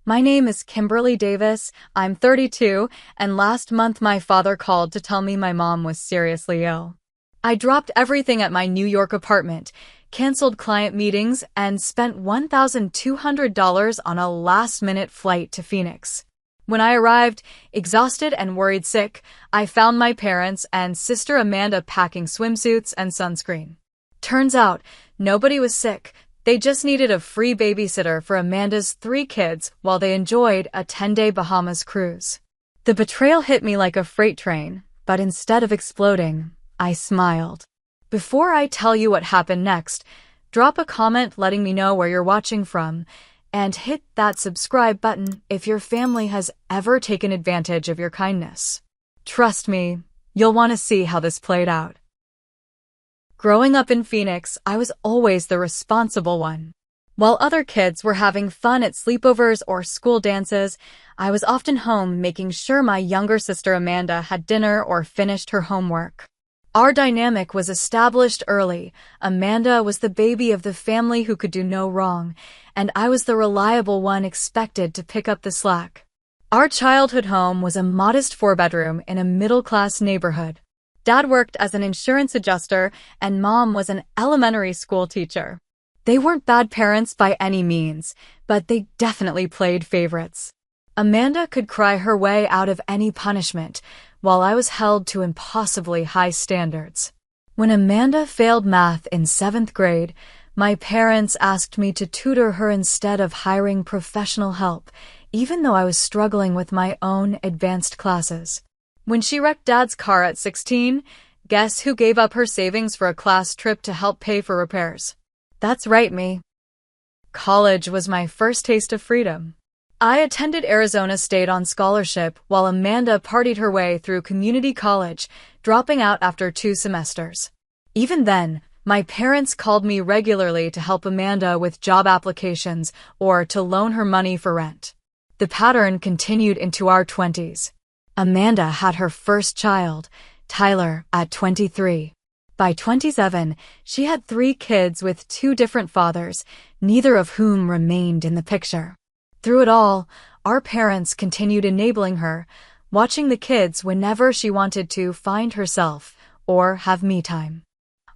My name is Kimberly Davis. I'm 32, and last month my father called to tell me my mom was seriously ill. I dropped everything at my New York apartment, canceled client meetings, and spent $1,200 on a last-minute flight to Phoenix. When I arrived, exhausted and worried sick, I found my parents and sister Amanda packing swimsuits and sunscreen. Turns out, nobody was sick. They just needed a free babysitter for Amanda's 3 kids while they enjoyed a 10-day Bahamas cruise. The betrayal hit me like a freight train, but instead of exploding, I smiled. Before I tell you what happened next, drop a comment letting me know where you're watching from, and hit that subscribe button if your family has ever taken advantage of your kindness. Trust me, you'll want to see how this played out. Growing up in Phoenix, I was always the responsible one. While other kids were having fun at sleepovers or school dances, I was often home making sure my younger sister Amanda had dinner or finished her homework. Our dynamic was established early. Amanda was the baby of the family who could do no wrong, and I was the reliable one expected to pick up the slack. Our childhood home was a modest 4-bedroom in a middle-class neighborhood. Dad worked as an insurance adjuster, and Mom was an elementary school teacher. They weren't bad parents by any means, but they definitely played favorites. Amanda could cry her way out of any punishment, while I was held to impossibly high standards. When Amanda failed math in 7th grade, my parents asked me to tutor her instead of hiring professional help, even though I was struggling with my own advanced classes. When she wrecked Dad's car at 16, guess who gave up her savings for a class trip to help pay for repairs? That's right, me. College was my first taste of freedom. I attended Arizona State on scholarship while Amanda partied her way through community college, dropping out after 2 semesters. Even then, my parents called me regularly to help Amanda with job applications or to loan her money for rent. The pattern continued into our 20s. Amanda had her first child, Tyler, at 23. By 27, she had 3 kids with 2 different fathers, neither of whom remained in the picture. Through it all, our parents continued enabling her, watching the kids whenever she wanted to find herself or have me time.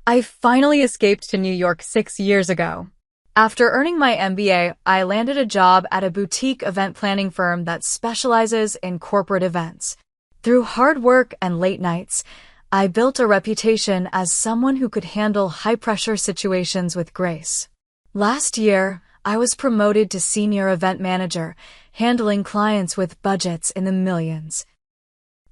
I finally escaped to New York 6 years ago. After earning my MBA, I landed a job at a boutique event planning firm that specializes in corporate events. Through hard work and late nights, I built a reputation as someone who could handle high-pressure situations with grace. Last year, I was promoted to senior event manager, handling clients with budgets in the millions.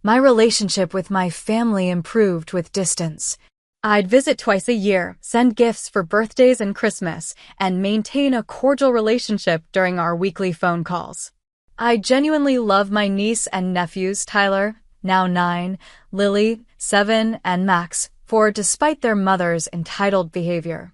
My relationship with my family improved with distance. I'd visit twice a year, send gifts for birthdays and Christmas, and maintain a cordial relationship during our weekly phone calls. I genuinely love my niece and nephews, Tyler, now 9, Lily, 7, and Max, 4, despite their mother's entitled behavior.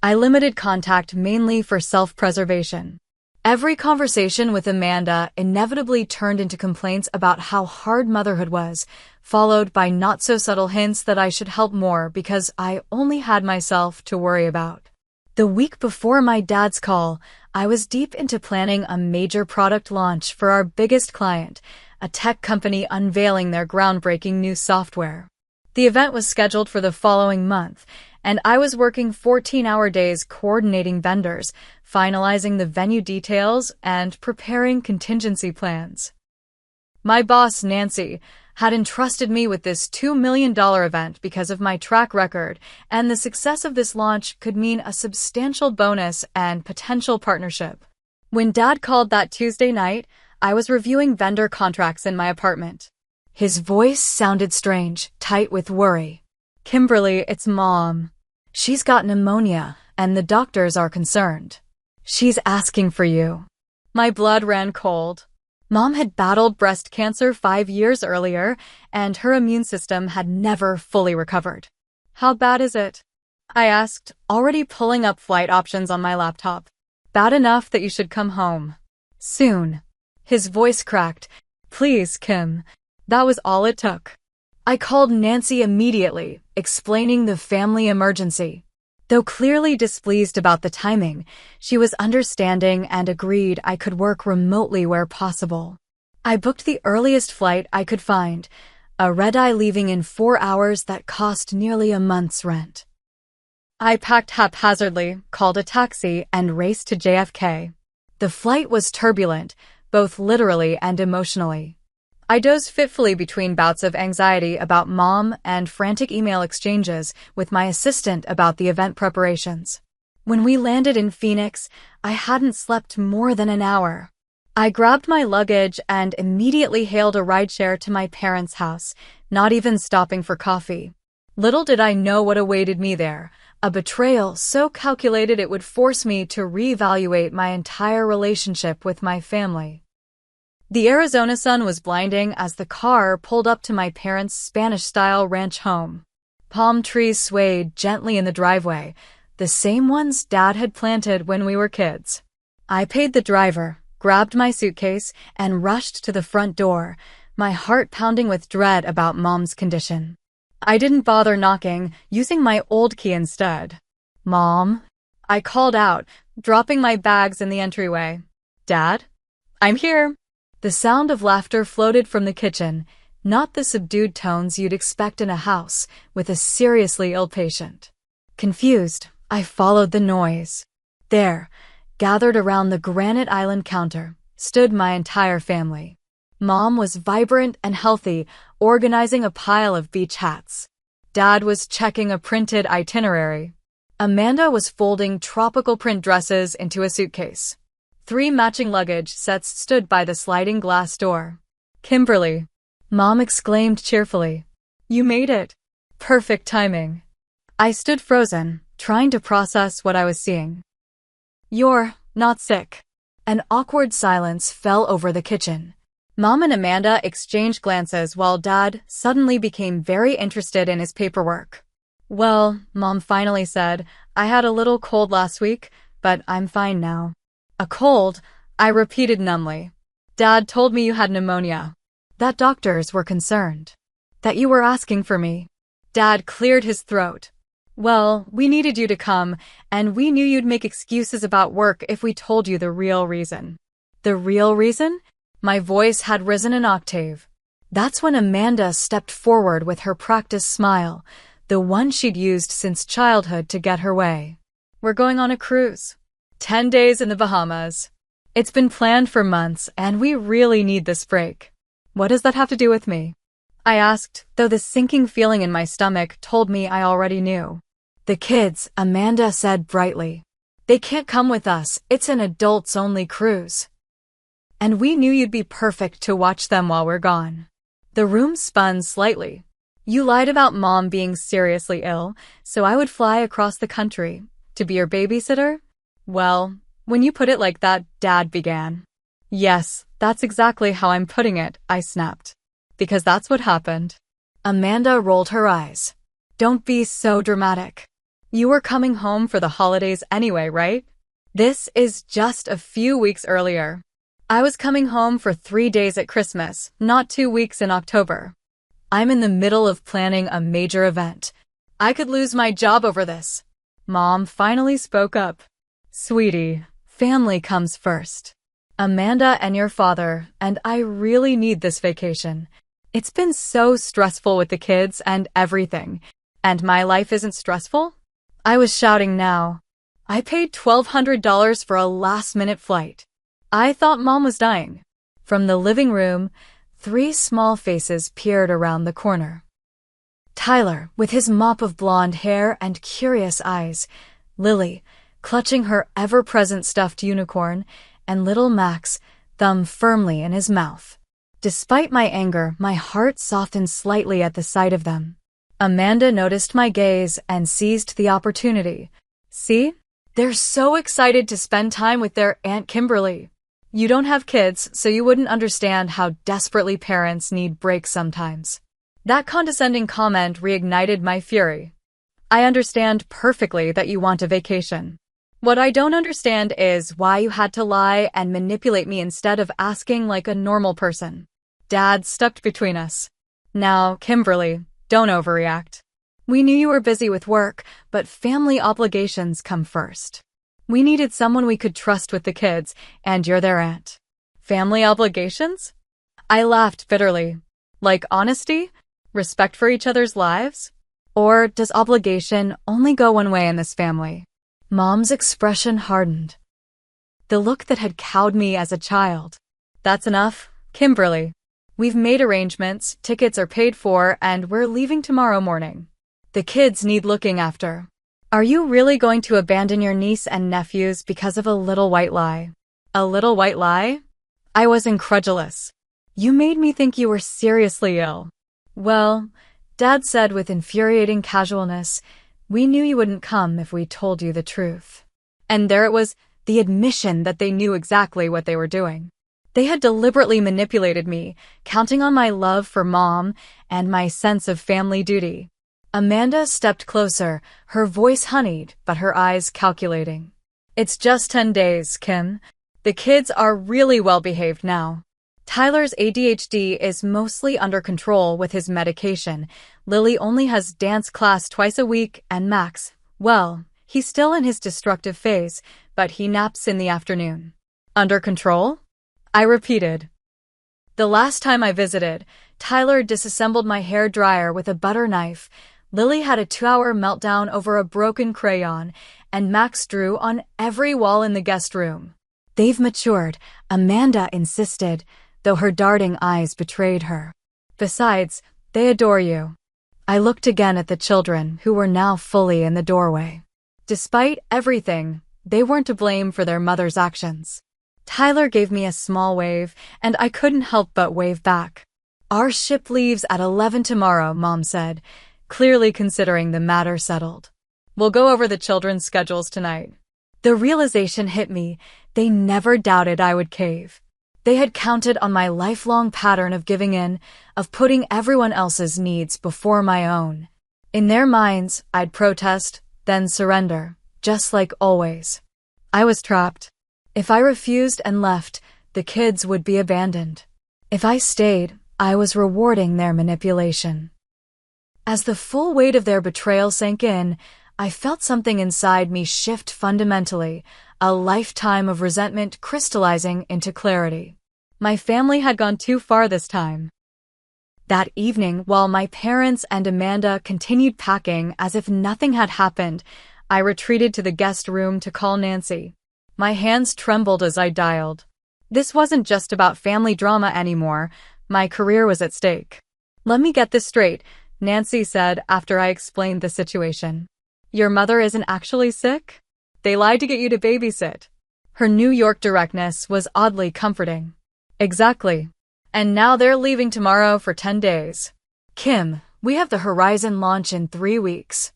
I limited contact mainly for self-preservation. Every conversation with Amanda inevitably turned into complaints about how hard motherhood was, followed by not-so-subtle hints that I should help more because I only had myself to worry about. The week before my dad's call, I was deep into planning a major product launch for our biggest client, a tech company unveiling their groundbreaking new software. The event was scheduled for the following month, and I was working 14-hour days coordinating vendors, finalizing the venue details, and preparing contingency plans. My boss, Nancy, had entrusted me with this $2 million event because of my track record, and the success of this launch could mean a substantial bonus and potential partnership. When Dad called that Tuesday night, I was reviewing vendor contracts in my apartment. His voice sounded strange, tight with worry. "Kimberly, it's Mom. She's got pneumonia, and the doctors are concerned. She's asking for you." My blood ran cold. Mom had battled breast cancer 5 years earlier, and her immune system had never fully recovered. "How bad is it?" I asked, already pulling up flight options on my laptop. "Bad enough that you should come home. Soon." His voice cracked. "Please, Kim." That was all it took. I called Nancy immediately, explaining the family emergency. Though clearly displeased about the timing, she was understanding and agreed I could work remotely where possible. I booked the earliest flight I could find, a red-eye leaving in 4 hours that cost nearly a month's rent. I packed haphazardly, called a taxi, and raced to JFK. The flight was turbulent, both literally and emotionally. I dozed fitfully between bouts of anxiety about Mom and frantic email exchanges with my assistant about the event preparations. When we landed in Phoenix, I hadn't slept more than an hour. I grabbed my luggage and immediately hailed a rideshare to my parents' house, not even stopping for coffee. Little did I know what awaited me there, a betrayal so calculated it would force me to reevaluate my entire relationship with my family. The Arizona sun was blinding as the car pulled up to my parents' Spanish-style ranch home. Palm trees swayed gently in the driveway, the same ones Dad had planted when we were kids. I paid the driver, grabbed my suitcase, and rushed to the front door, my heart pounding with dread about Mom's condition. I didn't bother knocking, using my old key instead. "Mom?" I called out, dropping my bags in the entryway. "Dad? I'm here." The sound of laughter floated from the kitchen, not the subdued tones you'd expect in a house with a seriously ill patient. Confused, I followed the noise. There, gathered around the granite island counter, stood my entire family. Mom was vibrant and healthy, organizing a pile of beach hats. Dad was checking a printed itinerary. Amanda was folding tropical print dresses into a suitcase. 3 matching luggage sets stood by the sliding glass door. "Kimberly," Mom exclaimed cheerfully. "You made it." Perfect timing. I stood frozen, trying to process what I was seeing. "You're not sick." An awkward silence fell over the kitchen. Mom and Amanda exchanged glances while Dad suddenly became very interested in his paperwork. "Well," Mom finally said, "I had a little cold last week, but I'm fine now." "A cold?" I repeated numbly. "Dad told me you had pneumonia. That doctors were concerned. That you were asking for me." Dad cleared his throat. "Well, we needed you to come, and we knew you'd make excuses about work if we told you the real reason." "The real reason?" My voice had risen an octave. That's when Amanda stepped forward with her practiced smile, the one she'd used since childhood to get her way. "We're going on a cruise. 10 days in the Bahamas. It's been planned for months, and we really need this break." "What does that have to do with me?" I asked, though the sinking feeling in my stomach told me I already knew. "The kids," Amanda said brightly. "They can't come with us. It's an adults-only cruise. And we knew you'd be perfect to watch them while we're gone." The room spun slightly. "You lied about Mom being seriously ill, so I would fly across the country to be your babysitter?" "Well, when you put it like that," Dad began. "Yes, that's exactly how I'm putting it," I snapped. "Because that's what happened." Amanda rolled her eyes. "Don't be so dramatic. You were coming home for the holidays anyway, right? This is just a few weeks earlier. I was coming home for 3 days at Christmas, not 2 weeks in October. I'm in the middle of planning a major event. I could lose my job over this." Mom finally spoke up. "Sweetie, family comes first. Amanda and your father, and I really need this vacation. It's been so stressful with the kids and everything. And my life isn't stressful?" I was shouting now. I paid $1,200 for a last-minute flight. I thought Mom was dying. From the living room, 3 small faces peered around the corner. Tyler, with his mop of blonde hair and curious eyes, Lily, clutching her ever-present stuffed unicorn, and little Max, thumb firmly in his mouth. Despite my anger, my heart softened slightly at the sight of them. Amanda noticed my gaze and seized the opportunity. "See? They're so excited to spend time with their Aunt Kimberly. You don't have kids, so you wouldn't understand how desperately parents need breaks sometimes." That condescending comment reignited my fury. "I understand perfectly that you want a vacation. What I don't understand is why you had to lie and manipulate me instead of asking like a normal person." Dad stepped between us. "Now, Kimberly, don't overreact. We knew you were busy with work, but family obligations come first. We needed someone we could trust with the kids, and you're their aunt. Family obligations? I laughed bitterly. Like honesty? Respect for each other's lives? Or does obligation only go one way in this family? Mom's expression hardened. The look that had cowed me as a child. That's enough, Kimberly. We've made arrangements, tickets are paid for, and we're leaving tomorrow morning. The kids need looking after. Are you really going to abandon your niece and nephews because of a little white lie? A little white lie? I was incredulous. You made me think you were seriously ill. Well, Dad said with infuriating casualness, we knew you wouldn't come if we told you the truth. And there it was, the admission that they knew exactly what they were doing. They had deliberately manipulated me, counting on my love for Mom and my sense of family duty. Amanda stepped closer, her voice honeyed, but her eyes calculating. It's just 10 days, Kim. The kids are really well behaved now. Tyler's ADHD is mostly under control with his medication. Lily only has dance class twice a week, and Max, well, he's still in his destructive phase, but he naps in the afternoon. Under control? I repeated. The last time I visited, Tyler disassembled my hair dryer with a butter knife. Lily had a 2-hour meltdown over a broken crayon, and Max drew on every wall in the guest room. They've matured, Amanda insisted, though her darting eyes betrayed her. Besides, they adore you. I looked again at the children, who were now fully in the doorway. Despite everything, they weren't to blame for their mother's actions. Tyler gave me a small wave, and I couldn't help but wave back. Our ship leaves at 11 tomorrow, Mom said, clearly considering the matter settled. We'll go over the children's schedules tonight. The realization hit me. They never doubted I would cave. They had counted on my lifelong pattern of giving in, of putting everyone else's needs before my own. In their minds, I'd protest, then surrender, just like always. I was trapped. If I refused and left, the kids would be abandoned. If I stayed, I was rewarding their manipulation. As the full weight of their betrayal sank in, I felt something inside me shift fundamentally, a lifetime of resentment crystallizing into clarity. My family had gone too far this time. That evening, while my parents and Amanda continued packing as if nothing had happened, I retreated to the guest room to call Nancy. My hands trembled as I dialed. This wasn't just about family drama anymore. My career was at stake. Let me get this straight, Nancy said after I explained the situation. Your mother isn't actually sick? They lied to get you to babysit. Her New York directness was oddly comforting. Exactly. And now they're leaving tomorrow for 10 days. Kim, we have the Horizon launch in 3 weeks.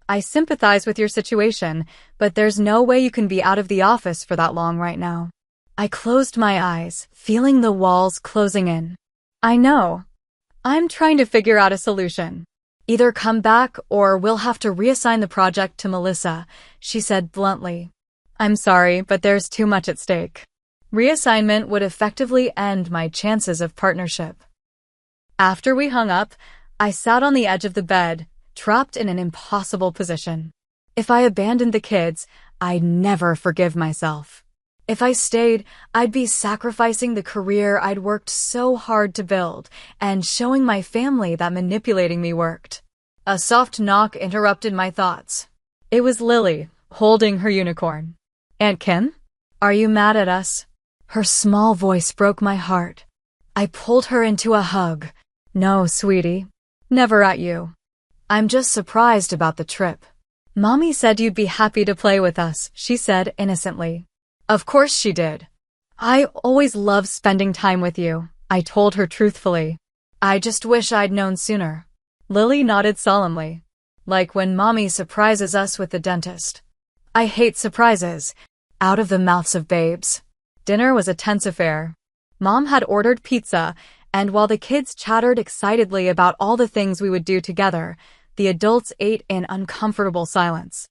I sympathize with your situation, but there's no way you can be out of the office for that long right now. I closed my eyes, feeling the walls closing in. I know. I'm trying to figure out a solution. Either come back or we'll have to reassign the project to Melissa, she said bluntly. I'm sorry, but there's too much at stake. Reassignment would effectively end my chances of partnership. After we hung up, I sat on the edge of the bed, trapped in an impossible position. If I abandoned the kids, I'd never forgive myself. If I stayed, I'd be sacrificing the career I'd worked so hard to build and showing my family that manipulating me worked. A soft knock interrupted my thoughts. It was Lily, holding her unicorn. Aunt Kim? Are you mad at us? Her small voice broke my heart. I pulled her into a hug. No, sweetie. Never at you. I'm just surprised about the trip. Mommy said you'd be happy to play with us, she said innocently. Of course she did. I always love spending time with you, I told her truthfully. I just wish I'd known sooner. Lily nodded solemnly. Like when Mommy surprises us with the dentist. I hate surprises. Out of the mouths of babes. Dinner was a tense affair. Mom had ordered pizza, and while the kids chattered excitedly about all the things we would do together, the adults ate in uncomfortable silence.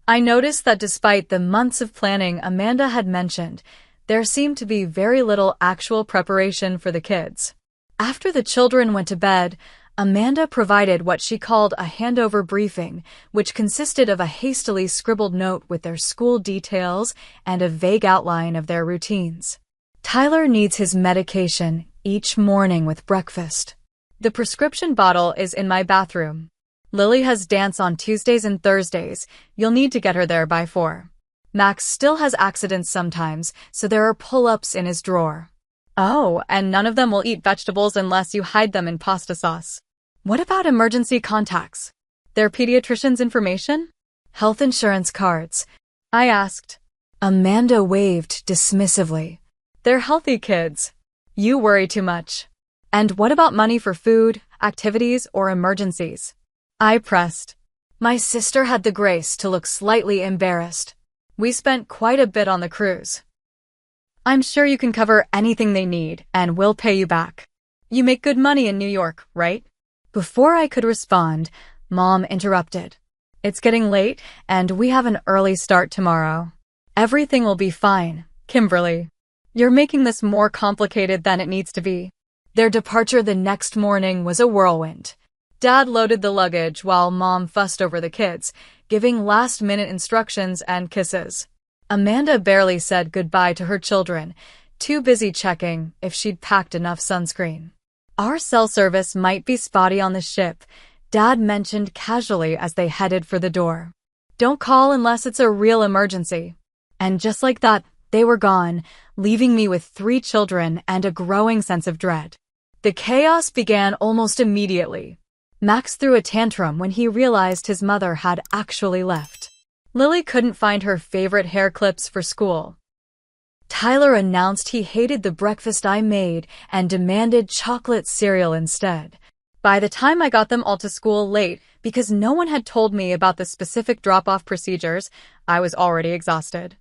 I noticed that despite the months of planning Amanda had mentioned, there seemed to be very little actual preparation for the kids. After the children went to bed, Amanda provided what she called a handover briefing, which consisted of a hastily scribbled note with their school details and a vague outline of their routines. Tyler needs his medication each morning with breakfast. The prescription bottle is in my bathroom. Lily has dance on Tuesdays and Thursdays. You'll need to get her there by 4. Max still has accidents sometimes, so there are pull-ups in his drawer. Oh, and none of them will eat vegetables unless you hide them in pasta sauce. What about emergency contacts? Their pediatrician's information? Health insurance cards? I asked. Amanda waved dismissively. They're healthy kids. You worry too much. And what about money for food, activities, or emergencies? I pressed. My sister had the grace to look slightly embarrassed. We spent quite a bit on the cruise. I'm sure you can cover anything they need, and we'll pay you back. You make good money in New York, right? Before I could respond, Mom interrupted. It's getting late, and we have an early start tomorrow. Everything will be fine, Kimberly. You're making this more complicated than it needs to be. Their departure the next morning was a whirlwind. Dad loaded the luggage while Mom fussed over the kids, giving last-minute instructions and kisses. Amanda barely said goodbye to her children, too busy checking if she'd packed enough sunscreen. Our cell service might be spotty on the ship, Dad mentioned casually as they headed for the door. Don't call unless it's a real emergency. And just like that, they were gone, leaving me with 3 children and a growing sense of dread. The chaos began almost immediately. Max threw a tantrum when he realized his mother had actually left. Lily couldn't find her favorite hair clips for school. Tyler announced he hated the breakfast I made and demanded chocolate cereal instead. By the time I got them all to school late, because no one had told me about the specific drop-off procedures, I was already exhausted.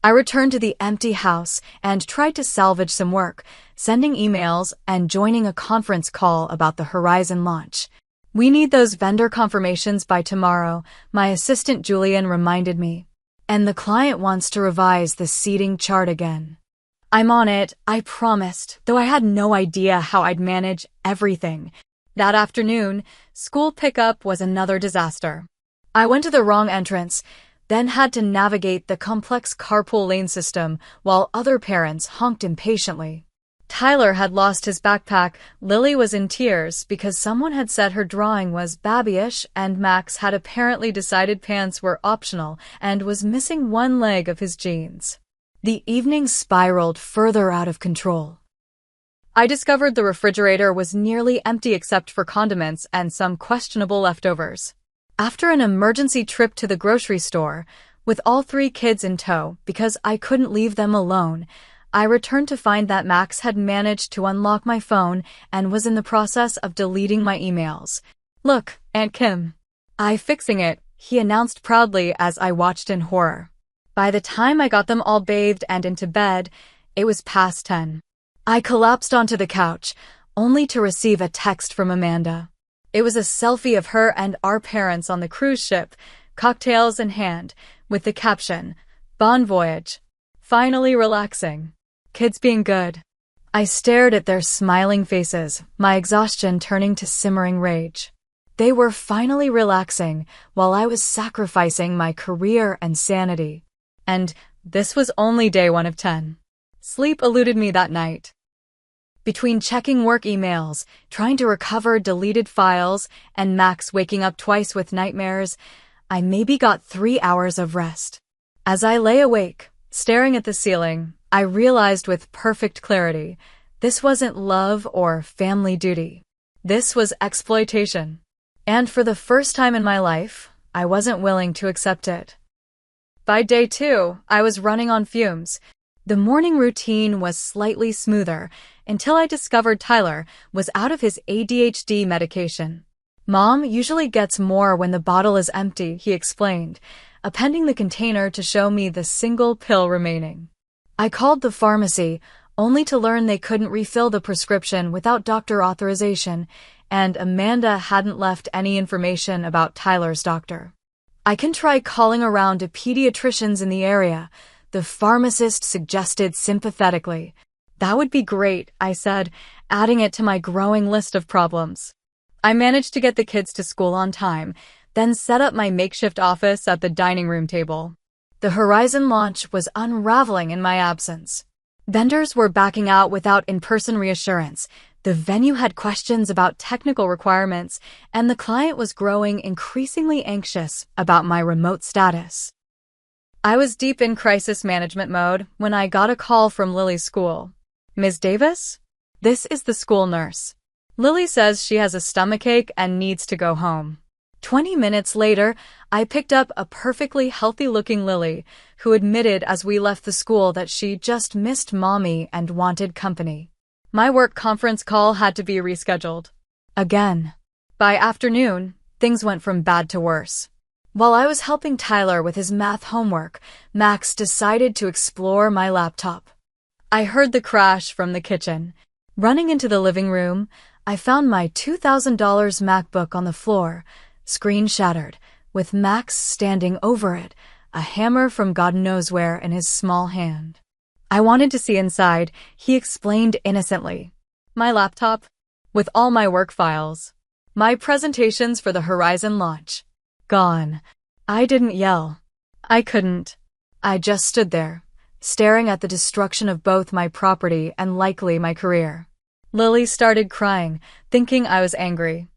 I returned to the empty house and tried to salvage some work, sending emails and joining a conference call about the Horizon launch. We need those vendor confirmations by tomorrow, my assistant Julian reminded me. And the client wants to revise the seating chart again. I'm on it, I promised, though I had no idea how I'd manage everything. That afternoon, school pickup was another disaster. I went to the wrong entrance, then had to navigate the complex carpool lane system while other parents honked impatiently. Tyler had lost his backpack, Lily was in tears because someone had said her drawing was babyish, and Max had apparently decided pants were optional and was missing one leg of his jeans. The evening spiraled further out of control. I discovered the refrigerator was nearly empty except for condiments and some questionable leftovers. After an emergency trip to the grocery store, with all 3 kids in tow because I couldn't leave them alone, I returned to find that Max had managed to unlock my phone and was in the process of deleting my emails. Look, Aunt Kim. I'm fixing it, he announced proudly as I watched in horror. By the time I got them all bathed and into bed, it was past 10. I collapsed onto the couch, only to receive a text from Amanda. It was a selfie of her and our parents on the cruise ship, cocktails in hand, with the caption, "Bon voyage. Finally relaxing. Kids being good." I stared at their smiling faces, my exhaustion turning to simmering rage. They were finally relaxing while I was sacrificing my career and sanity. And this was only day 1 of 10. Sleep eluded me that night. Between checking work emails, trying to recover deleted files, and Max waking up twice with nightmares, I maybe got 3 hours of rest. As I lay awake, staring at the ceiling, I realized with perfect clarity, this wasn't love or family duty. This was exploitation. And for the first time in my life, I wasn't willing to accept it. By day 2, I was running on fumes. The morning routine was slightly smoother until I discovered Tyler was out of his ADHD medication. Mom usually gets more when the bottle is empty, he explained, appending the container to show me the single pill remaining. I called the pharmacy, only to learn they couldn't refill the prescription without doctor authorization, and Amanda hadn't left any information about Tyler's doctor. I can try calling around to pediatricians in the area, the pharmacist suggested sympathetically. That would be great, I said, adding it to my growing list of problems. I managed to get the kids to school on time, then set up my makeshift office at the dining room table. The Horizon launch was unraveling in my absence. Vendors were backing out without in-person reassurance. The venue had questions about technical requirements, and the client was growing increasingly anxious about my remote status. I was deep in crisis management mode when I got a call from Lily's school. "Ms. Davis? This is the school nurse. Lily says she has a stomachache and needs to go home." 20 minutes later, I picked up a perfectly healthy-looking Lily, who admitted as we left the school that she just missed mommy and wanted company. My work conference call had to be rescheduled. Again. By afternoon, things went from bad to worse. While I was helping Tyler with his math homework, Max decided to explore my laptop. I heard the crash from the kitchen. Running into the living room, I found my $2,000 MacBook on the floor, screen shattered, with Max standing over it, a hammer from God knows where in his small hand. I wanted to see inside, he explained innocently. "My laptop, with all my work files. My presentations for the Horizon launch. Gone." I didn't yell. I couldn't. I just stood there, staring at the destruction of both my property and likely my career. Lily started crying, thinking I was angry.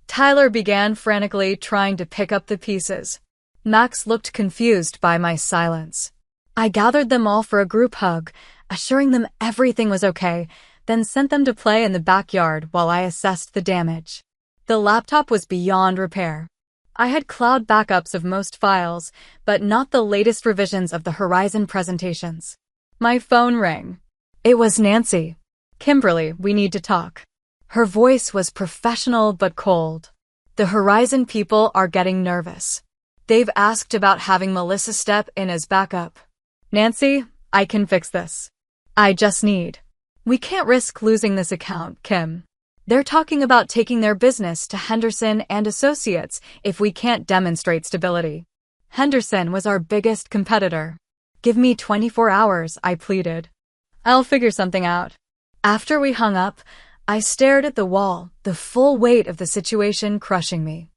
Tyler began frantically trying to pick up the pieces. Max looked confused by my silence. I gathered them all for a group hug, assuring them everything was okay, then sent them to play in the backyard while I assessed the damage. The laptop was beyond repair. I had cloud backups of most files, but not the latest revisions of the Horizon presentations. My phone rang. It was Nancy. "Kimberly, we need to talk." Her voice was professional but cold. "The Horizon people are getting nervous. They've asked about having Melissa step in as backup." "Nancy, I can fix this. I just need. We can't risk losing this account, Kim. They're talking about taking their business to Henderson and Associates if we can't demonstrate stability. Henderson was our biggest competitor. Give me 24 hours, I pleaded. I'll figure something out." After we hung up, I stared at the wall, the full weight of the situation crushing me.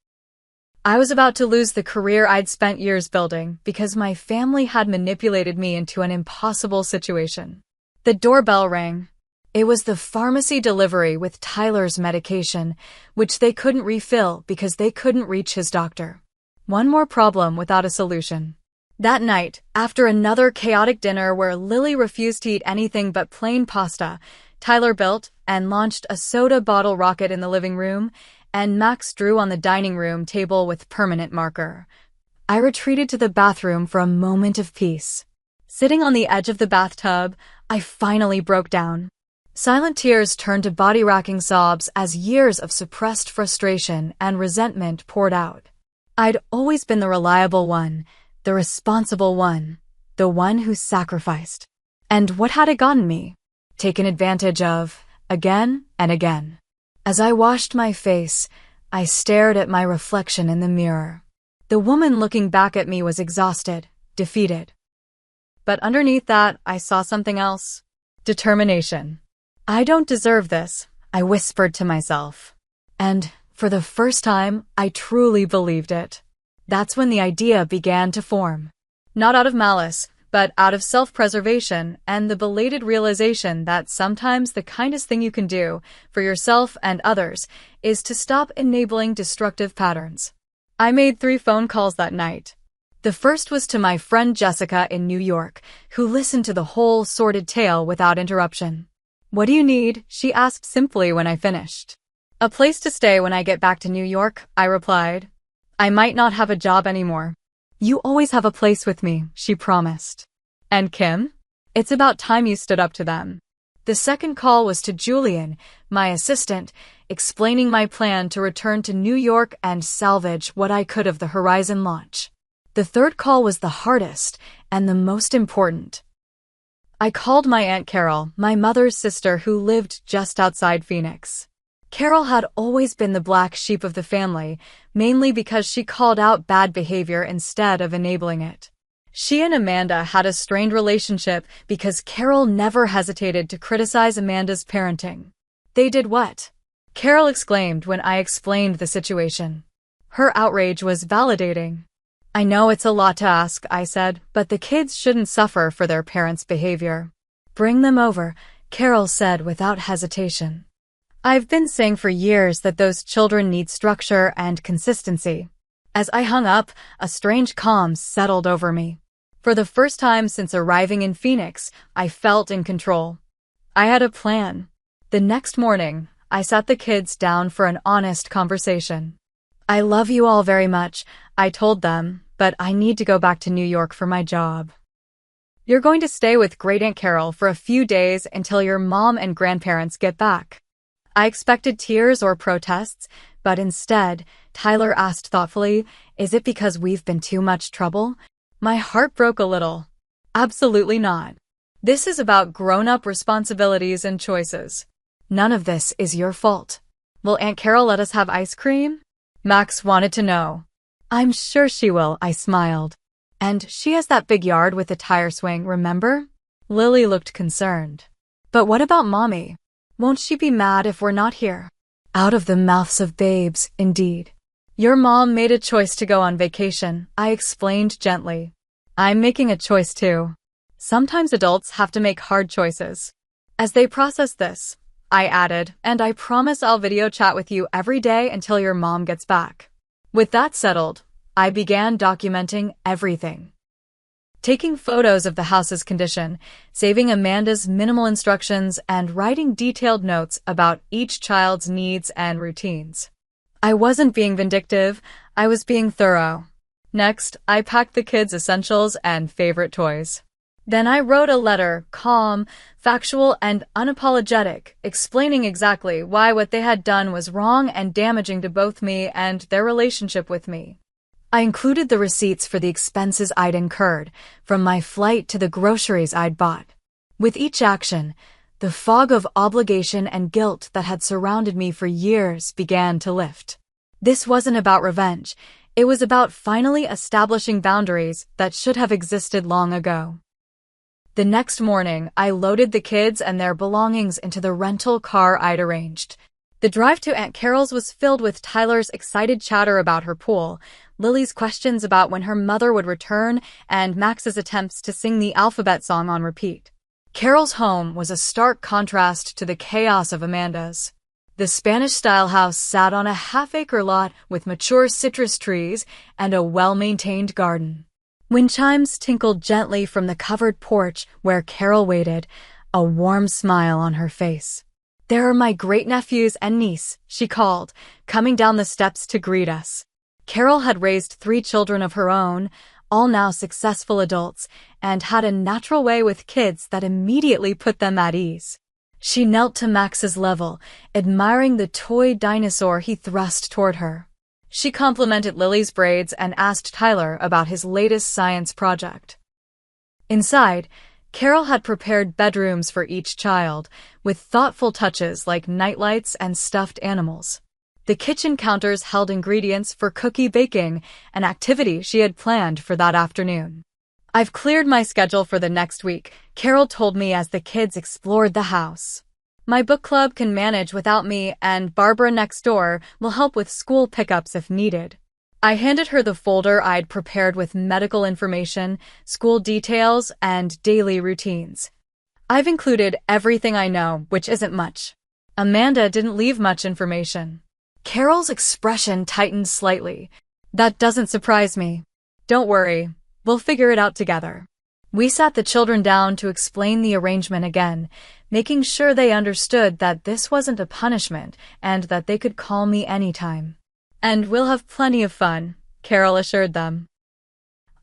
I was about to lose the career I'd spent years building because my family had manipulated me into an impossible situation. The doorbell rang. It was the pharmacy delivery with Tyler's medication, which they couldn't refill because they couldn't reach his doctor. One more problem without a solution. That night, after another chaotic dinner where Lily refused to eat anything but plain pasta, Tyler built and launched a soda bottle rocket in the living room, and Max drew on the dining room table with permanent marker. I retreated to the bathroom for a moment of peace. Sitting on the edge of the bathtub, I finally broke down. Silent tears turned to body-racking sobs as years of suppressed frustration and resentment poured out. I'd always been the reliable one, the responsible one, the one who sacrificed. And what had it gotten me? Taken advantage of, again and again. As I washed my face, I stared at my reflection in the mirror. The woman looking back at me was exhausted, defeated. But underneath that, I saw something else. Determination. "I don't deserve this," I whispered to myself. And, for the first time, I truly believed it. That's when the idea began to form. Not out of malice, but out of self-preservation and the belated realization that sometimes the kindest thing you can do, for yourself and others, is to stop enabling destructive patterns. I made 3 phone calls that night. The first was to my friend Jessica in New York, who listened to the whole sordid tale without interruption. "What do you need?" she asked simply when I finished. "A place to stay when I get back to New York," I replied. "I might not have a job anymore." "You always have a place with me," she promised. "And Kim? It's about time you stood up to them." The second call was to Julian, my assistant, explaining my plan to return to New York and salvage what I could of the Horizon launch. The third call was the hardest and the most important. I called my Aunt Carol, my mother's sister who lived just outside Phoenix. Carol had always been the black sheep of the family, mainly because she called out bad behavior instead of enabling it. She and Amanda had a strained relationship because Carol never hesitated to criticize Amanda's parenting. They did what? Carol exclaimed when I explained the situation. Her outrage was validating. I know it's a lot to ask, I said, but the kids shouldn't suffer for their parents' behavior. Bring them over, Carol said without hesitation. I've been saying for years that those children need structure and consistency. As I hung up, a strange calm settled over me. For the first time since arriving in Phoenix, I felt in control. I had a plan. The next morning, I sat the kids down for an honest conversation. I love you all very much, I told them, but I need to go back to New York for my job. You're going to stay with Great Aunt Carol for a few days until your mom and grandparents get back. I expected tears or protests, but instead, Tyler asked thoughtfully, is it because we've been too much trouble? My heart broke a little. Absolutely not. This is about grown-up responsibilities and choices. None of this is your fault. Will Aunt Carol let us have ice cream? Max wanted to know. I'm sure she will, I smiled. And she has that big yard with the tire swing, remember? Lily looked concerned. But what about Mommy? Won't she be mad if we're not here? Out of the mouths of babes, indeed. Your mom made a choice to go on vacation, I explained gently. I'm making a choice too. Sometimes adults have to make hard choices. As they process this, I added, and I promise I'll video chat with you every day until your mom gets back. With that settled, I began documenting everything. Taking photos of the house's condition, saving Amanda's minimal instructions, and writing detailed notes about each child's needs and routines. I wasn't being vindictive, I was being thorough. Next, I packed the kids' essentials and favorite toys. Then I wrote a letter, calm, factual, and unapologetic, explaining exactly why what they had done was wrong and damaging to both me and their relationship with me. I included the receipts for the expenses I'd incurred, from my flight to the groceries I'd bought. With each action, the fog of obligation and guilt that had surrounded me for years began to lift. This wasn't about revenge. It was about finally establishing boundaries that should have existed long ago. The next morning, I loaded the kids and their belongings into the rental car I'd arranged. The drive to Aunt Carol's was filled with Tyler's excited chatter about her pool, Lily's questions about when her mother would return, and Max's attempts to sing the alphabet song on repeat. Carol's home was a stark contrast to the chaos of Amanda's. The Spanish-style house sat on a half-acre lot with mature citrus trees and a well-maintained garden. Wind chimes tinkled gently from the covered porch where Carol waited, a warm smile on her face. There are my great-nephews and niece, she called, coming down the steps to greet us. Carol had raised 3 children of her own, all now successful adults, and had a natural way with kids that immediately put them at ease. She knelt to Max's level, admiring the toy dinosaur he thrust toward her. She complimented Lily's braids and asked Tyler about his latest science project. Inside, Carol had prepared bedrooms for each child, with thoughtful touches like nightlights and stuffed animals. The kitchen counters held ingredients for cookie baking, an activity she had planned for that afternoon. I've cleared my schedule for the next week, Carol told me as the kids explored the house. My book club can manage without me, and Barbara next door will help with school pickups if needed. I handed her the folder I'd prepared with medical information, school details, and daily routines. I've included everything I know, which isn't much. Amanda didn't leave much information. Carol's expression tightened slightly. That doesn't surprise me. Don't worry, we'll figure it out together. We sat the children down to explain the arrangement again, making sure they understood that this wasn't a punishment and that they could call me anytime. And we'll have plenty of fun, Carol assured them.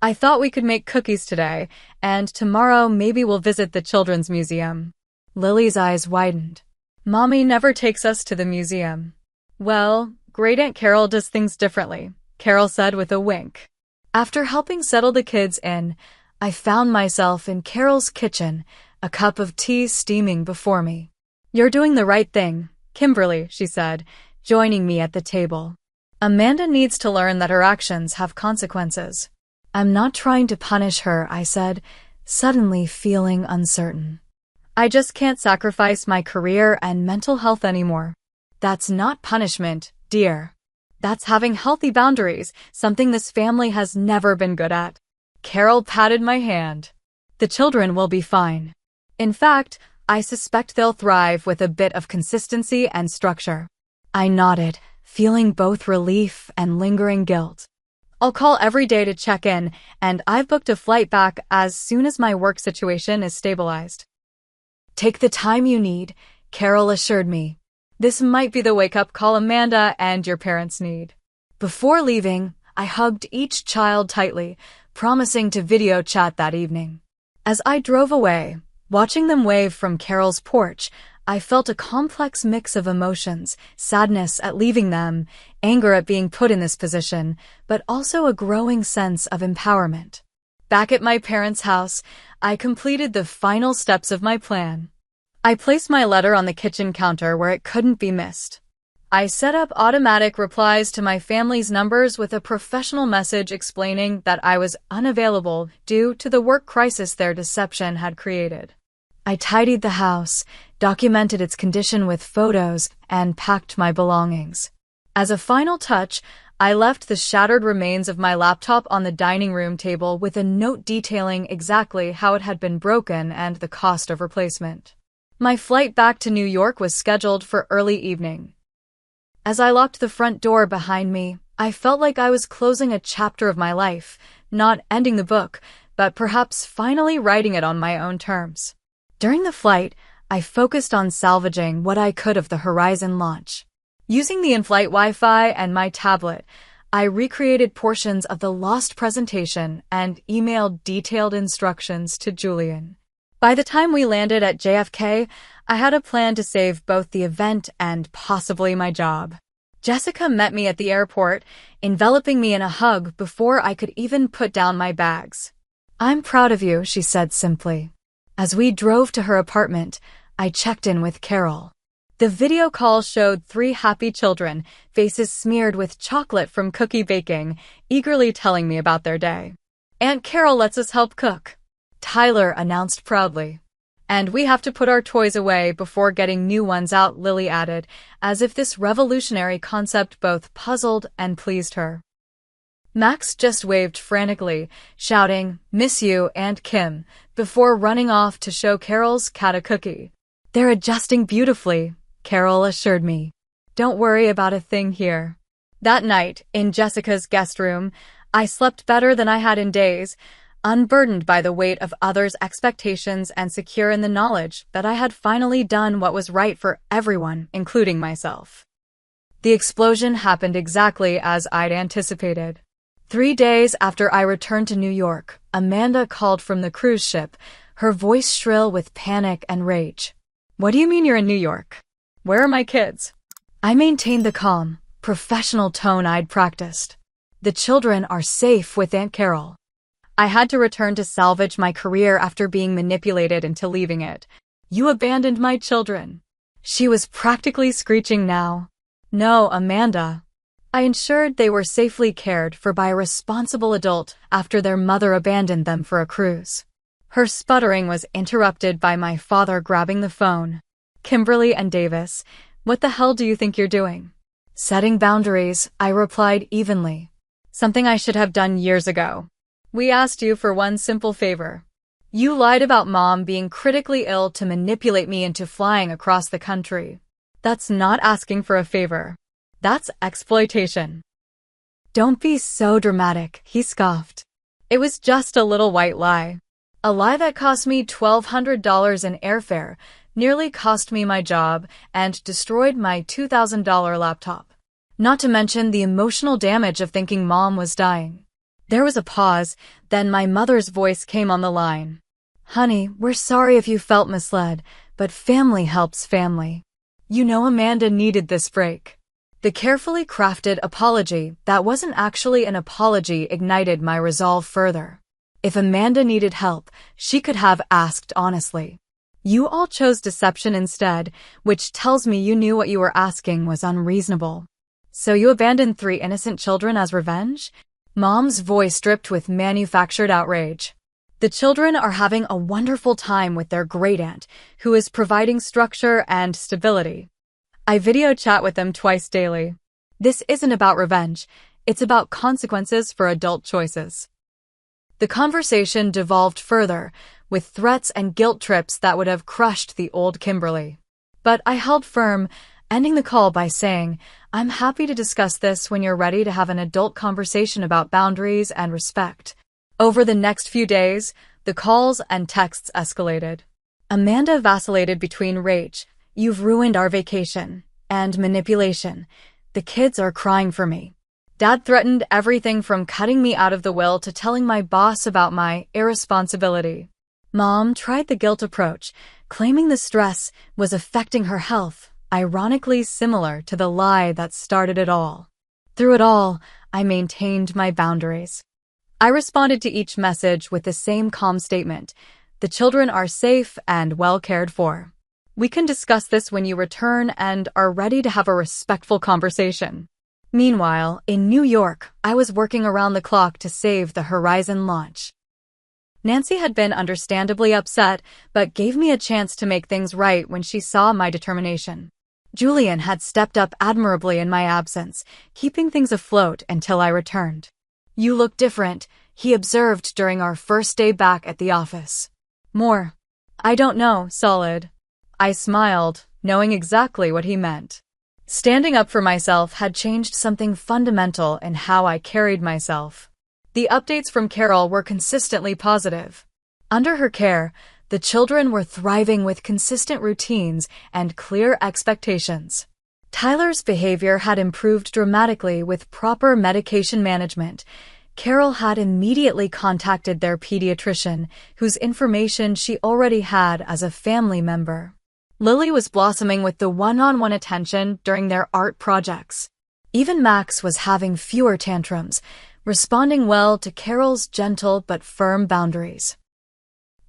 I thought we could make cookies today, and tomorrow maybe we'll visit the Children's Museum. Lily's eyes widened. Mommy never takes us to the museum. Well, Great Aunt Carol does things differently, Carol said with a wink. After helping settle the kids in, I found myself in Carol's kitchen, a cup of tea steaming before me. You're doing the right thing, Kimberly, she said, joining me at the table. Amanda needs to learn that her actions have consequences. I'm not trying to punish her, I said, suddenly feeling uncertain. I just can't sacrifice my career and mental health anymore. That's not punishment, dear. That's having healthy boundaries, something this family has never been good at. Carol patted my hand. The children will be fine. In fact, I suspect they'll thrive with a bit of consistency and structure. I nodded, feeling both relief and lingering guilt. I'll call every day to check in, and I've booked a flight back as soon as my work situation is stabilized. Take the time you need, Carol assured me. This might be the wake-up call Amanda and your parents need. Before leaving, I hugged each child tightly, promising to video chat that evening. As I drove away, watching them wave from Carol's porch, I felt a complex mix of emotions, sadness at leaving them, anger at being put in this position, but also a growing sense of empowerment. Back at my parents' house, I completed the final steps of my plan. I placed my letter on the kitchen counter where it couldn't be missed. I set up automatic replies to my family's numbers with a professional message explaining that I was unavailable due to the work crisis their deception had created. I tidied the house, documented its condition with photos, and packed my belongings. As a final touch, I left the shattered remains of my laptop on the dining room table with a note detailing exactly how it had been broken and the cost of replacement. My flight back to New York was scheduled for early evening. As I locked the front door behind me, I felt like I was closing a chapter of my life, not ending the book, but perhaps finally writing it on my own terms. During the flight, I focused on salvaging what I could of the Horizon launch. Using the in-flight Wi-Fi and my tablet, I recreated portions of the lost presentation and emailed detailed instructions to Julian. By the time we landed at JFK, I had a plan to save both the event and possibly my job. Jessica met me at the airport, enveloping me in a hug before I could even put down my bags. "I'm proud of you," she said simply. As we drove to her apartment, I checked in with Carol. The video call showed 3 happy children, faces smeared with chocolate from cookie baking, eagerly telling me about their day. "Aunt Carol lets us help cook," Tyler announced proudly. "And we have to put our toys away before getting new ones out," Lily added, as if this revolutionary concept both puzzled and pleased her. Max just waved frantically, shouting, "Miss you, Aunt Kim," before running off to show Carol's cat a cookie. "They're adjusting beautifully," Carol assured me. "Don't worry about a thing here." That night, in Jessica's guest room, I slept better than I had in days, unburdened by the weight of others' expectations and secure in the knowledge that I had finally done what was right for everyone, including myself. The explosion happened exactly as I'd anticipated. 3 days after I returned to New York, Amanda called from the cruise ship, her voice shrill with panic and rage. "What do you mean you're in New York? Where are my kids?" I maintained the calm, professional tone I'd practiced. "The children are safe with Aunt Carol. I had to return to salvage my career after being manipulated into leaving it. You abandoned my children." She was practically screeching now. "No, Amanda. I ensured they were safely cared for by a responsible adult after their mother abandoned them for a cruise." Her sputtering was interrupted by my father grabbing the phone. "Kimberly and Davis, what the hell do you think you're doing?" "Setting boundaries," I replied evenly. "Something I should have done years ago. We asked you for one simple favor. You lied about Mom being critically ill to manipulate me into flying across the country. That's not asking for a favor. That's exploitation." "Don't be so dramatic," he scoffed. "It was just a little white lie. A lie that cost me $1,200 in airfare, nearly cost me my job, and destroyed my $2,000 laptop. Not to mention the emotional damage of thinking Mom was dying." There was a pause, then my mother's voice came on the line. "Honey, we're sorry if you felt misled, but family helps family. You know Amanda needed this break." The carefully crafted apology that wasn't actually an apology ignited my resolve further. If Amanda needed help, she could have asked honestly. You all chose deception instead, which tells me you knew what you were asking was unreasonable. "So you abandoned 3 innocent children as revenge?" Mom's voice dripped with manufactured outrage. "The children are having a wonderful time with their great-aunt, who is providing structure and stability. I video chat with them twice daily. This isn't about revenge. It's about consequences for adult choices. The conversation devolved further, with threats and guilt trips that would have crushed the old Kimberly. But I held firm, ending the call by saying, "I'm happy to discuss this when you're ready to have an adult conversation about boundaries and respect." Over the next few days, the calls and texts escalated. Amanda vacillated between rage, "You've ruined our vacation," and manipulation, "The kids are crying for me." Dad threatened everything from cutting me out of the will to telling my boss about my irresponsibility. Mom tried the guilt approach, claiming the stress was affecting her health, ironically similar to the lie that started it all. Through it all, I maintained my boundaries. I responded to each message with the same calm statement: "The children are safe and well cared for. We can discuss this when you return and are ready to have a respectful conversation." Meanwhile, in New York, I was working around the clock to save the Horizon launch. Nancy had been understandably upset, but gave me a chance to make things right when she saw my determination. Julian had stepped up admirably in my absence, keeping things afloat until I returned. "You look different," he observed during our first day back at the office. "More. I don't know, solid." I smiled, knowing exactly what he meant. Standing up for myself had changed something fundamental in how I carried myself. The updates from Carol were consistently positive. Under her care, the children were thriving with consistent routines and clear expectations. Tyler's behavior had improved dramatically with proper medication management. Carol had immediately contacted their pediatrician, whose information she already had as a family member. Lily was blossoming with the one-on-one attention during their art projects. Even Max was having fewer tantrums, responding well to Carol's gentle but firm boundaries.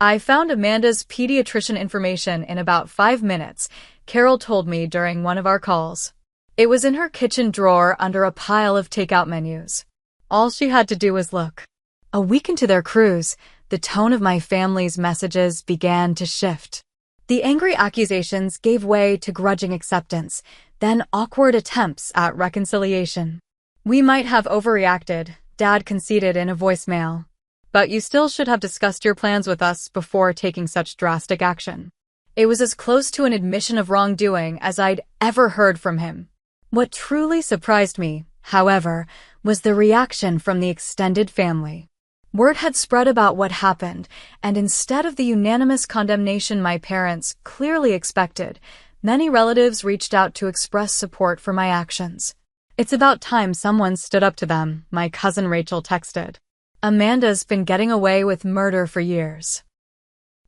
"I found Amanda's pediatrician information in about 5 minutes," Carol told me during one of our calls. "It was in her kitchen drawer under a pile of takeout menus. All she had to do was look." A week into their cruise, the tone of my family's messages began to shift. The angry accusations gave way to grudging acceptance, then awkward attempts at reconciliation. "We might have overreacted," Dad conceded in a voicemail. "But you still should have discussed your plans with us before taking such drastic action." It was as close to an admission of wrongdoing as I'd ever heard from him. What truly surprised me, however, was the reaction from the extended family. Word had spread about what happened, and instead of the unanimous condemnation my parents clearly expected, many relatives reached out to express support for my actions. "It's about time someone stood up to them," my cousin Rachel texted. "Amanda's been getting away with murder for years."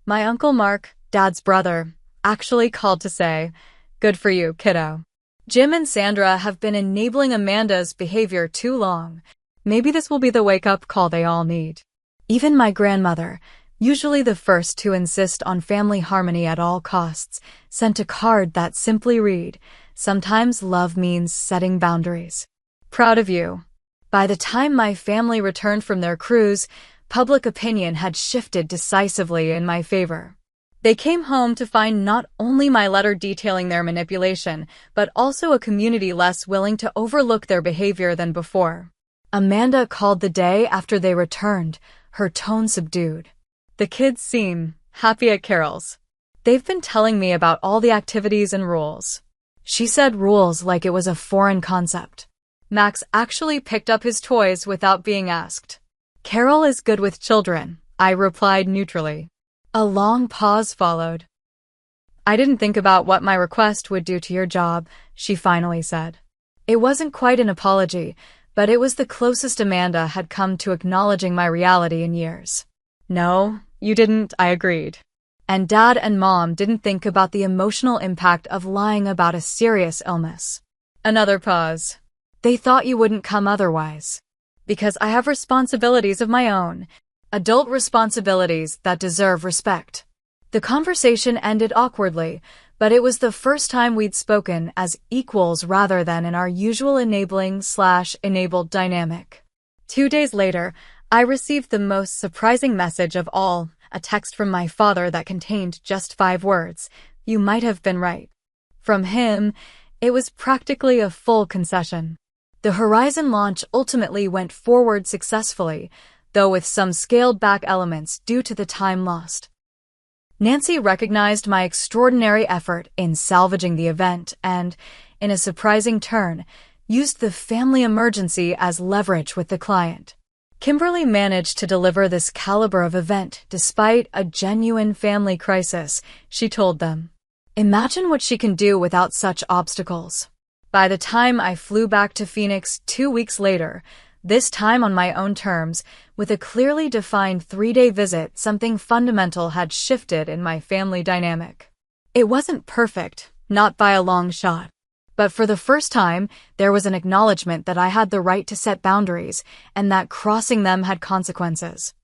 My Uncle Mark, Dad's brother, actually called to say, "Good for you, kiddo. Jim and Sandra have been enabling Amanda's behavior too long. Maybe this will be the wake-up call they all need." Even my grandmother, usually the first to insist on family harmony at all costs, sent a card that simply read, "Sometimes love means setting boundaries. Proud of you." By the time my family returned from their cruise, public opinion had shifted decisively in my favor. They came home to find not only my letter detailing their manipulation, but also a community less willing to overlook their behavior than before. Amanda called the day after they returned, her tone subdued. "The kids seem happy at Carol's. They've been telling me about all the activities and rules." She said rules like it was a foreign concept. Max actually picked up his toys without being asked. "Carol is good with children," I replied neutrally. A long pause followed. "I didn't think about what my request would do to your job," she finally said. It wasn't quite an apology, but it was the closest Amanda had come to acknowledging my reality in years. "No, you didn't," I agreed. "And Dad and Mom didn't think about the emotional impact of lying about a serious illness." Another pause. "They thought you wouldn't come otherwise." "Because I have responsibilities of my own. Adult responsibilities that deserve respect." The conversation ended awkwardly, but it was the first time we'd spoken as equals rather than in our usual enabling/enabled dynamic. 2 days later, I received the most surprising message of all, a text from my father that contained just 5 words: "You might have been right." From him, It was practically a full concession. The Horizon launch ultimately went forward successfully, though with some scaled-back elements due to the time lost. Nancy recognized my extraordinary effort in salvaging the event and, in a surprising turn, used the family emergency as leverage with the client. Kimberly managed to deliver this caliber of event despite a genuine family crisis, she told them. Imagine what she can do without such obstacles. By the time I flew back to Phoenix 2 weeks later, this time on my own terms, with a clearly defined 3-day visit, something fundamental had shifted in my family dynamic. It wasn't perfect, not by a long shot. But for the first time, there was an acknowledgement that I had the right to set boundaries and that crossing them had consequences.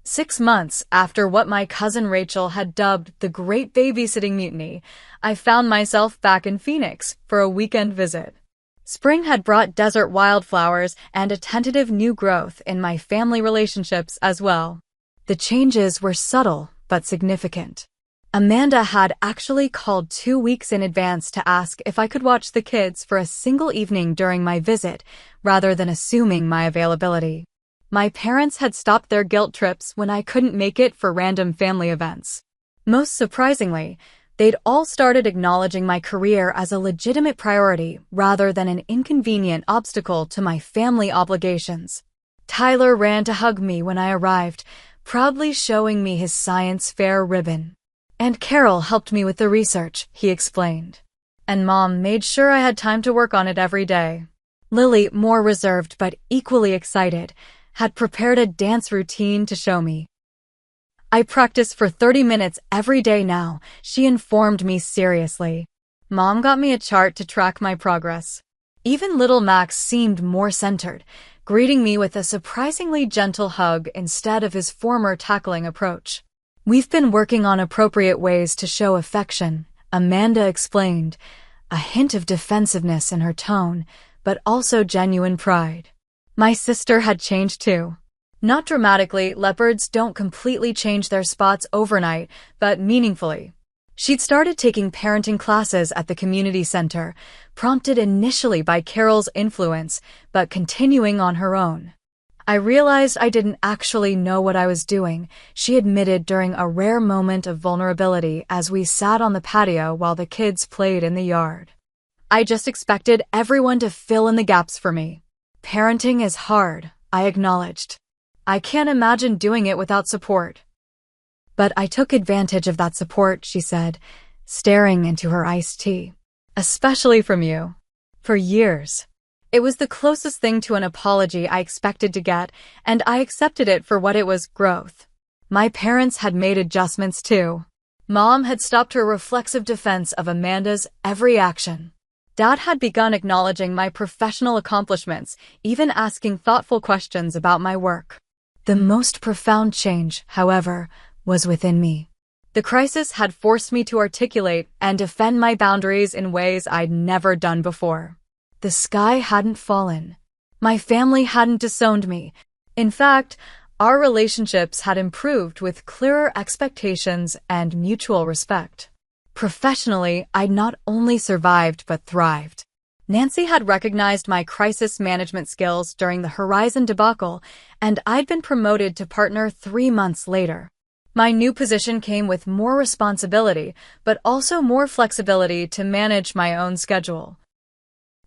6 months after what my cousin Rachel had dubbed the Great Babysitting Mutiny, I found myself back in Phoenix for a weekend visit. Spring had brought desert wildflowers and a tentative new growth in my family relationships as well. The changes were subtle but significant. Amanda had actually called 2 weeks in advance to ask if I could watch the kids for a single evening during my visit, rather than assuming my availability. My parents had stopped their guilt trips when I couldn't make it for random family events. Most surprisingly, they'd all started acknowledging my career as a legitimate priority rather than an inconvenient obstacle to my family obligations. Tyler ran to hug me when I arrived, proudly showing me his science fair ribbon. And Carol helped me with the research, he explained. And Mom made sure I had time to work on it every day. Lily, more reserved but equally excited, had prepared a dance routine to show me. I practice for 30 minutes every day now, she informed me seriously. Mom got me a chart to track my progress. Even little Max seemed more centered, greeting me with a surprisingly gentle hug instead of his former tackling approach. We've been working on appropriate ways to show affection, Amanda explained, a hint of defensiveness in her tone, but also genuine pride. My sister had changed too. Not dramatically, leopards don't completely change their spots overnight, but meaningfully. She'd started taking parenting classes at the community center, prompted initially by Carol's influence, but continuing on her own. I realized I didn't actually know what I was doing, she admitted during a rare moment of vulnerability as we sat on the patio while the kids played in the yard. I just expected everyone to fill in the gaps for me. Parenting is hard, I acknowledged. I can't imagine doing it without support. But I took advantage of that support, she said, staring into her iced tea. Especially from you. For years. It was the closest thing to an apology I expected to get, and I accepted it for what it was, growth. My parents had made adjustments too. Mom had stopped her reflexive defense of Amanda's every action. Dad had begun acknowledging my professional accomplishments, even asking thoughtful questions about my work. The most profound change, however, was within me. The crisis had forced me to articulate and defend my boundaries in ways I'd never done before. The sky hadn't fallen. My family hadn't disowned me. In fact, our relationships had improved with clearer expectations and mutual respect. Professionally, I'd not only survived but thrived. Nancy had recognized my crisis management skills during the Horizon debacle, and I'd been promoted to partner 3 months later. My new position came with more responsibility, but also more flexibility to manage my own schedule,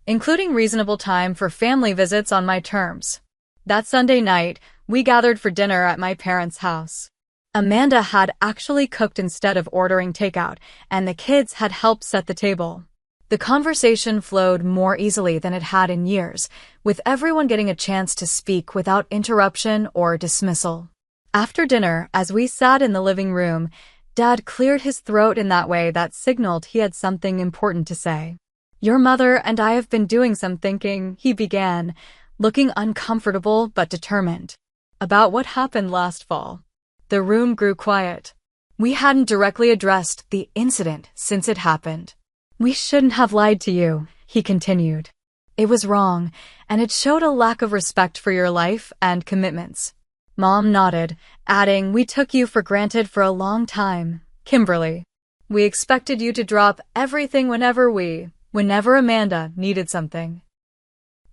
including reasonable time for family visits on my terms. That Sunday night, we gathered for dinner at my parents' house. Amanda had actually cooked instead of ordering takeout, and the kids had helped set the table. The conversation flowed more easily than it had in years, with everyone getting a chance to speak without interruption or dismissal. After dinner, as we sat in the living room, Dad cleared his throat in that way that signaled he had something important to say. "Your mother and I have been doing some thinking," he began, looking uncomfortable but determined, "about what happened last fall." The room grew quiet. We hadn't directly addressed the incident since it happened. "We shouldn't have lied to you," he continued. "It was wrong, and it showed a lack of respect for your life and commitments." Mom nodded, adding, "We took you for granted for a long time, Kimberly. We expected you to drop everything whenever we whenever Amanda needed something.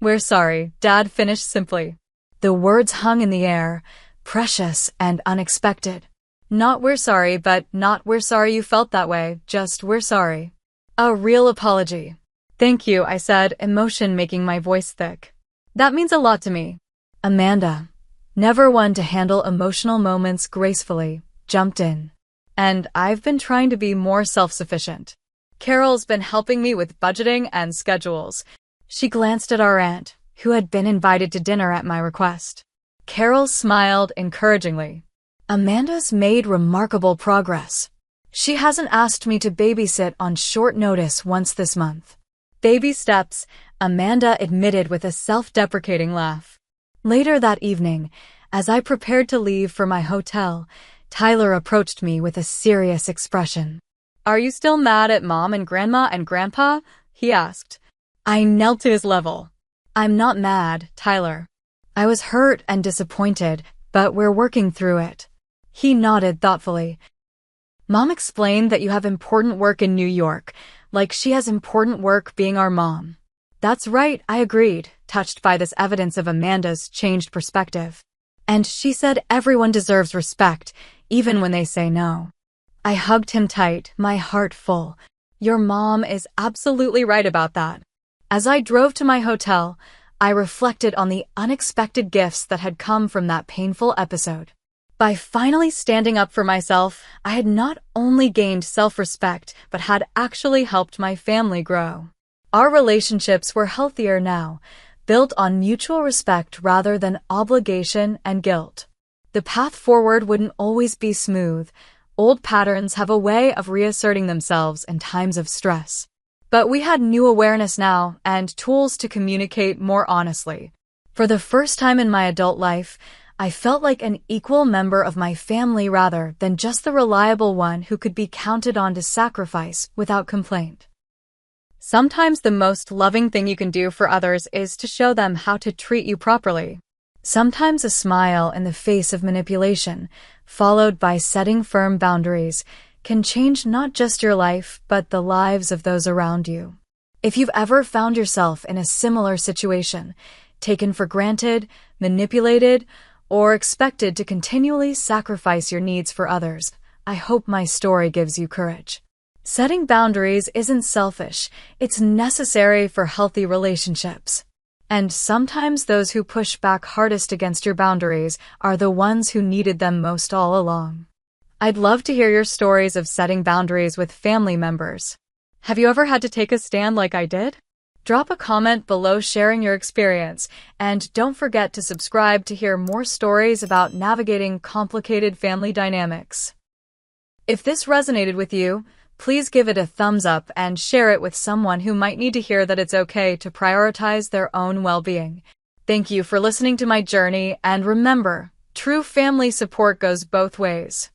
"We're sorry," Dad finished simply. The words hung in the air, precious and unexpected. Not "we're sorry," but not "we're sorry you felt that way," just "we're sorry." A real apology. "Thank you," I said, emotion making my voice thick. "That means a lot to me." Amanda, never one to handle emotional moments gracefully, jumped in. "And I've been trying to be more self-sufficient. Carol's been helping me with budgeting and schedules." She glanced at our aunt, who had been invited to dinner at my request. Carol smiled encouragingly. "Amanda's made remarkable progress. She hasn't asked me to babysit on short notice once this month." "Baby steps," Amanda admitted with a self-deprecating laugh. Later that evening, as I prepared to leave for my hotel, Tyler approached me with a serious expression. "Are you still mad at Mom and Grandma and Grandpa?" he asked. I knelt to his level. "I'm not mad, Tyler. I was hurt and disappointed, but we're working through it." He nodded thoughtfully. "Mom explained that you have important work in New York, like she has important work being our mom." "That's right," I agreed, touched by this evidence of Amanda's changed perspective. "And she said everyone deserves respect, even when they say no." I hugged him tight, my heart full. "Your mom is absolutely right about that." As I drove to my hotel, I reflected on the unexpected gifts that had come from that painful episode. By finally standing up for myself, I had not only gained self-respect, but had actually helped my family grow. Our relationships were healthier now, built on mutual respect rather than obligation and guilt. The path forward wouldn't always be smooth. Old patterns have a way of reasserting themselves in times of stress. But we had new awareness now and tools to communicate more honestly. For the first time in my adult life, I felt like an equal member of my family rather than just the reliable one who could be counted on to sacrifice without complaint. Sometimes the most loving thing you can do for others is to show them how to treat you properly. Sometimes a smile in the face of manipulation, followed by setting firm boundaries, can change not just your life, but the lives of those around you. If you've ever found yourself in a similar situation, taken for granted, manipulated, or expected to continually sacrifice your needs for others, I hope my story gives you courage. Setting boundaries isn't selfish, it's necessary for healthy relationships. And sometimes those who push back hardest against your boundaries are the ones who needed them most all along. I'd love to hear your stories of setting boundaries with family members. Have you ever had to take a stand like I did? Drop a comment below sharing your experience, and don't forget to subscribe to hear more stories about navigating complicated family dynamics. If this resonated with you, please give it a thumbs up and share it with someone who might need to hear that it's okay to prioritize their own well-being. Thank you for listening to my journey, and remember, true family support goes both ways.